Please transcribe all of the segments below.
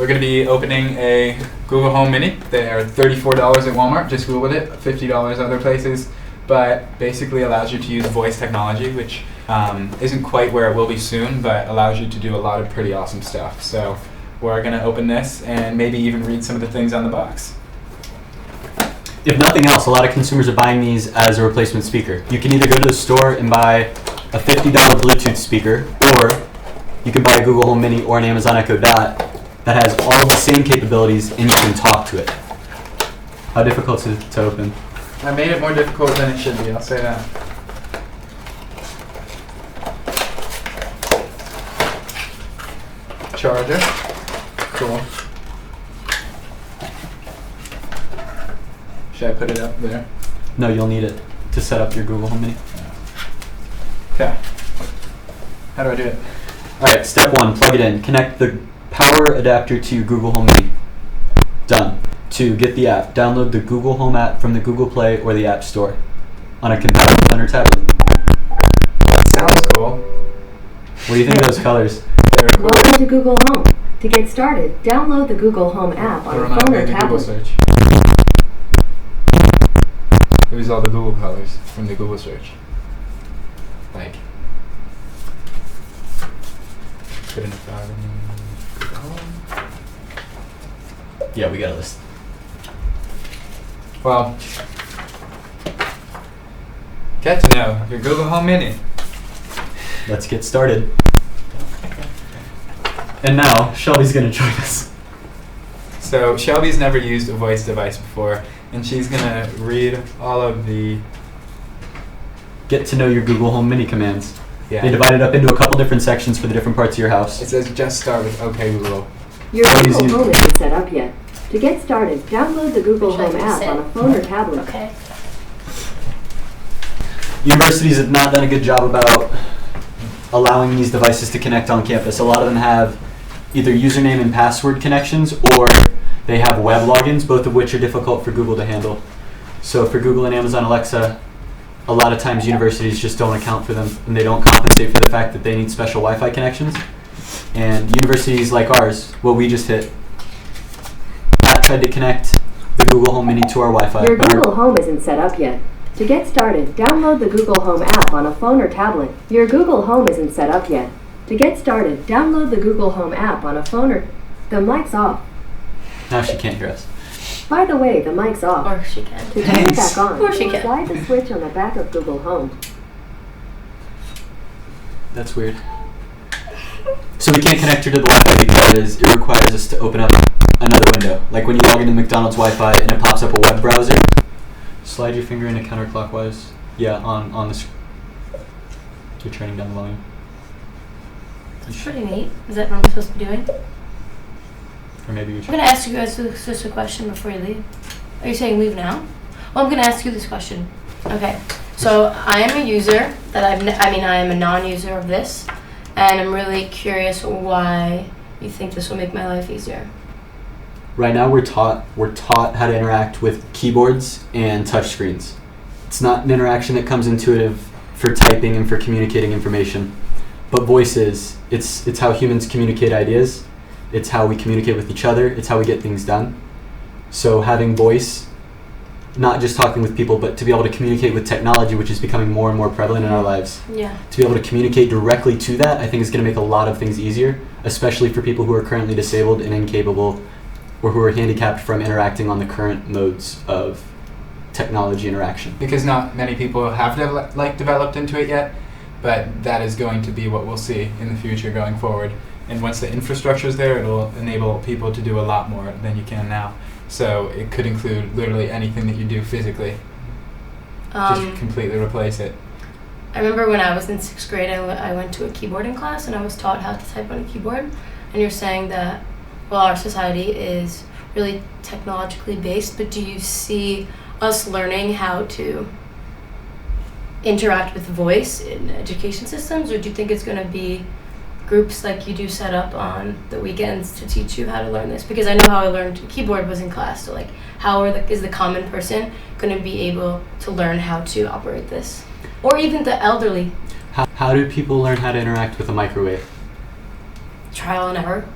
we're going to be opening a Google Home Mini. They are $34 at Walmart. Just Googled it. $50 other places. But basically allows you to use voice technology, which isn't quite where it will be soon, but allows you to do a lot of pretty awesome stuff. So we're going to open this and maybe even read some of the things on the box. If nothing else, a lot of consumers are buying these as a replacement speaker. You can either go to the store and buy a $50 Bluetooth speaker, or you can buy a Google Home Mini or an Amazon Echo Dot that has all the same capabilities and you can talk to it. How difficult is it to open? I made it more difficult than it should be, I'll say that. Charger. Cool. Should I put it up there? No, you'll need it to set up your Google Home Mini. Okay. How do I do it? Alright, step one, plug it in. Connect the power adapter to your Google Home Mini. Done. 2, get the app. Download the Google Home app from the Google Play or the App Store on a compatible phone or tablet. That sounds cool. What do you think of those colors? They're cool. Welcome to Google Home. To get started, download the Google Home app on They a remind phone me or of the Google tablet. search. It was all the Google colors from the Google search. Like, put in a file in Google Home. Yeah, we got a list. Well, get to know your Google Home Mini. Let's get started. And now, Shelby's going to join us. So Shelby's never used a voice device before, and she's gonna read all of the Get to know your Google Home Mini commands. yeah. They divide it up into a couple different sections for the different parts of your house. It says just start with OK Google. Your How Google easy- Home isn't set up yet. To get started, download the Google Should I Home just app sit? on a phone or tablet. Okay. Universities have not done a good job about allowing these devices to connect on campus. A lot of them have either username and password connections, or they have web logins, both of which are difficult for Google to handle. So for Google and Amazon Alexa, a lot of times universities just don't account for them, and they don't compensate for the fact that they need special Wi-Fi connections. And universities like ours, what we just hit, Pat tried to connect the Google Home Mini to our Wi-Fi. Your but our- Google Home isn't set up yet. To get started, download the Google Home app on a phone or tablet. Your Google Home isn't set up yet. To get started, download the Google Home app on a phone or... The mic's off. Now she can't hear us. By the way, the mic's off. Or she can. To turn it back on, Or she can. slide the switch on the back of Google Home. That's weird. So we can't connect her to the Wi-Fi because it requires us to open up another window. Like when you log into McDonald's Wi-Fi and it pops up a web browser, slide your finger in it counterclockwise. Yeah, on the screen. You're turning down the volume. That's pretty neat. Is that what I'm supposed to be doing? Or maybe you're I'm going to ask you guys just a question before you leave. Are you saying leave now? Well, I'm going to ask you this question. Okay. So I am a user that I am a non-user of this, and I'm really curious why you think this will make my life easier. Right now we're taught how to interact with keyboards and touchscreens. It's not an interaction that comes intuitive for typing and for communicating information. But voice is. It's how humans communicate ideas. It's how we communicate with each other. It's how we get things done. So having voice, not just talking with people, but to be able to communicate with technology, which is becoming more and more prevalent in our lives. Yeah. To be able to communicate directly to that, I think is going to make a lot of things easier, especially for people who are currently disabled and incapable, or who are handicapped from interacting on the current modes of technology interaction. Because not many people have developed into it yet, but that is going to be what we'll see in the future going forward. And once the infrastructure is there, it'll enable people to do a lot more than you can now. So it could include literally anything that you do physically. Just completely replace it. I remember when I was in 6th grade, I went to a keyboarding class and I was taught how to type on a keyboard. And you're saying that, well, our society is really technologically based, but do you see us learning how to interact with voice in education systems, or do you think it's going to be groups like you do set up on the weekends to teach you how to learn this? Because I know how I learned keyboard was in class, so like how is the common person going to be able to learn how to operate this? Or even the elderly. How do people learn how to interact with a microwave? Trial and error.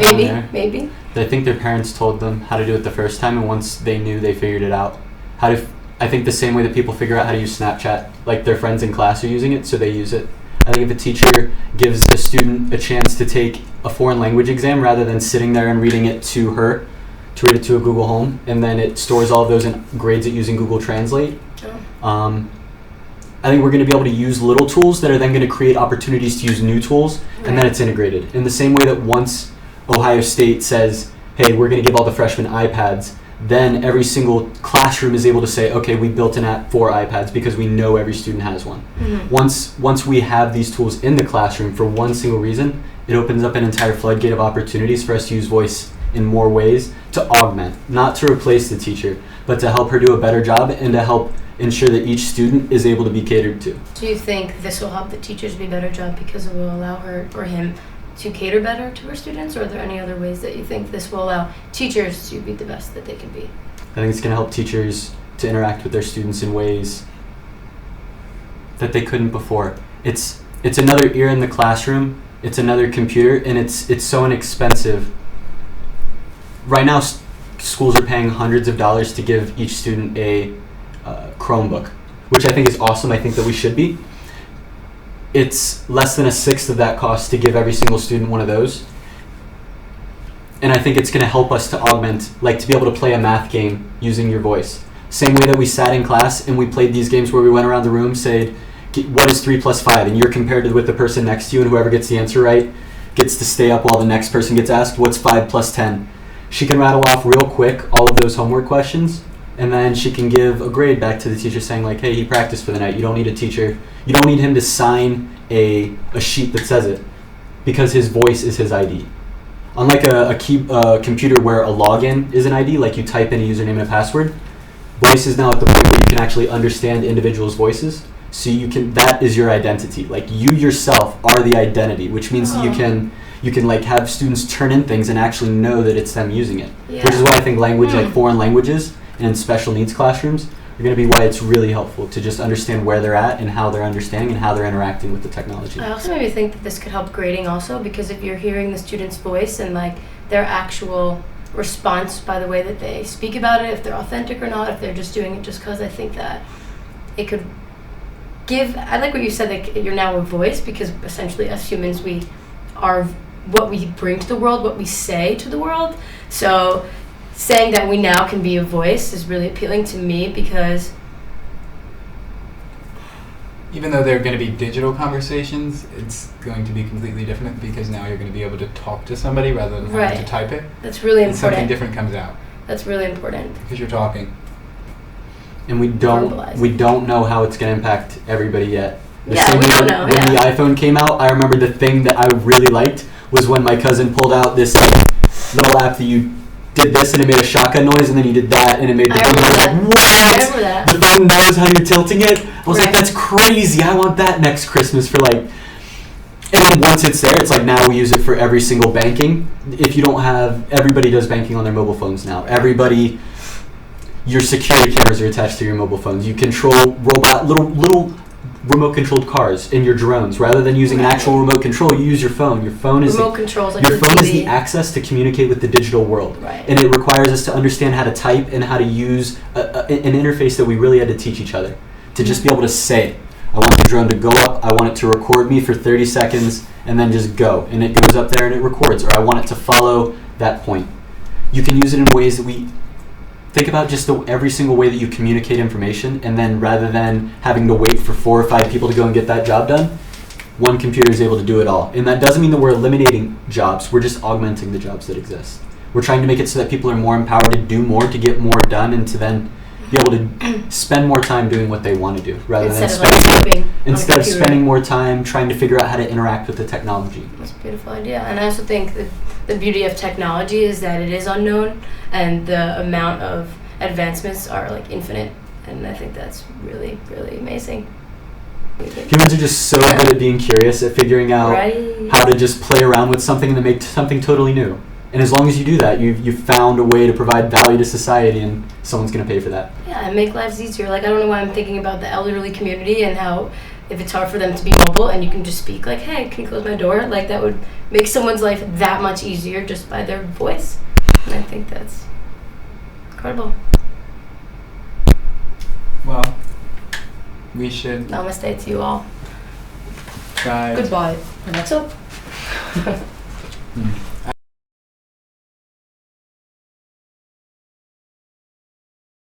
trial and error. Maybe. I think their parents told them how to do it the first time, and once they knew, they figured it out. I think the same way that people figure out how to use Snapchat, like their friends in class are using it, so they use it. I think if a teacher gives a student a chance to take a foreign language exam rather than sitting there and reading it to her, to read it to a Google Home, and then it stores all of those and grades it using Google Translate. I think we're going to be able to use little tools that are then going to create opportunities to use new tools, and then it's integrated. In the same way that once Ohio State says, hey, we're going to give all the freshmen iPads, then every single classroom is able to say, okay, we built an app for iPads because we know every student has one. Once we have these tools in the classroom for one single reason, it opens up an entire floodgate of opportunities for us to use voice in more ways to augment, not to replace the teacher, but to help her do a better job and to help ensure that each student is able to be catered to. Do you think this will help the teachers do a better job because it will allow her or him to cater better to her students, or are there any other ways that you think this will allow teachers to be the best that they can be? I think it's going to help teachers to interact with their students in ways that they couldn't before. It's another ear in the classroom, it's another computer, and it's so inexpensive. Right now, schools are paying hundreds of dollars to give each student a Chromebook, which I think is awesome. I think that we should be. It's less than a sixth of that cost to give every single student one of those. And I think it's going to help us to augment, like to be able to play a math game using your voice. Same way that we sat in class and we played these games where we went around the room, said, what is 3 plus 5? And you're compared with the person next to you, and whoever gets the answer right gets to stay up while the next person gets asked, what's 5 plus 10? She can rattle off real quick all of those homework questions, and then she can give a grade back to the teacher saying like, hey, he practiced for the night. You don't need a teacher. You don't need him to sign a sheet that says it, because his voice is his ID. Unlike a computer where a login is an ID, like you type in a username and a password, voice is now at the point where you can actually understand individuals' voices. So that is your identity. Like you yourself are the identity, which means that you can like have students turn in things and actually know that it's them using it. Yeah. Which is why I think language like foreign languages and in special needs classrooms are going to be why it's really helpful to just understand where they're at and how they're understanding and how they're interacting with the technology. I also maybe think that this could help grading also, because if you're hearing the student's voice and like their actual response by the way that they speak about it, if they're authentic or not, if they're just doing it just because, I think that it could give, I like what you said, that you're now a voice, because essentially as humans we are what we bring to the world, what we say to the world. So saying that we now can be a voice is really appealing to me, because even though they're going to be digital conversations, it's going to be completely different, because now you're going to be able to talk to somebody rather than having to type it. That's really And something important. different comes out That's really important. because you're talking. And we don't know how it's going to impact everybody yet. The Yeah, same we way don't know, when yeah. the iPhone came out, I remember the thing that I really liked was when my cousin pulled out this little app that you did this and it made a shotgun noise, and then you did that and it made the I thing. remember I that. was like, I what? remember that. The phone knows how you're tilting it. I was like, Right. that's crazy. I want that next Christmas for like. And then once it's there, it's like now we use it for every single banking. If you don't have, everybody does banking on their mobile phones now. Everybody, your security cameras are attached to your mobile phones. You control little remote controlled cars in your drones. Rather than using an actual remote control, you use your phone. Your phone is Remote controls like your the phone is TV. the access to communicate with the digital world. Right. And it requires us to understand how to type and how to use an interface that we really had to teach each other. To just be able to say, I want the drone to go up, I want it to record me for 30 seconds, and then just go. And it goes up there and it records. Or I want it to follow that point. You can use it in ways that we think about, just every single way that you communicate information, and then rather than having to wait for 4 or 5 people to go and get that job done, one computer is able to do it all. And that doesn't mean that we're eliminating jobs, we're just augmenting the jobs that exist. We're trying to make it so that people are more empowered to do more, to get more done, and to then be able to spend more time doing what they want to do, rather Instead than of like typing on a instead of computer. spending more time trying to figure out how to interact with the technology. That's a beautiful idea. And I also think that the beauty of technology is that it is unknown, and the amount of advancements are like infinite. And I think that's really, really amazing. Humans are just so good at being curious, at figuring out Right. how to just play around with something and to make something totally new. And as long as you do that, you've found a way to provide value to society, and someone's going to pay for that. Yeah, and make lives easier. Like, I don't know why I'm thinking about the elderly community and how if it's hard for them to be mobile and you can just speak like, hey, can you close my door? Like that would make someone's life that much easier just by their voice. And I think that's incredible. Well, we should Namaste to you all. try. Goodbye. And that's all. Hmm.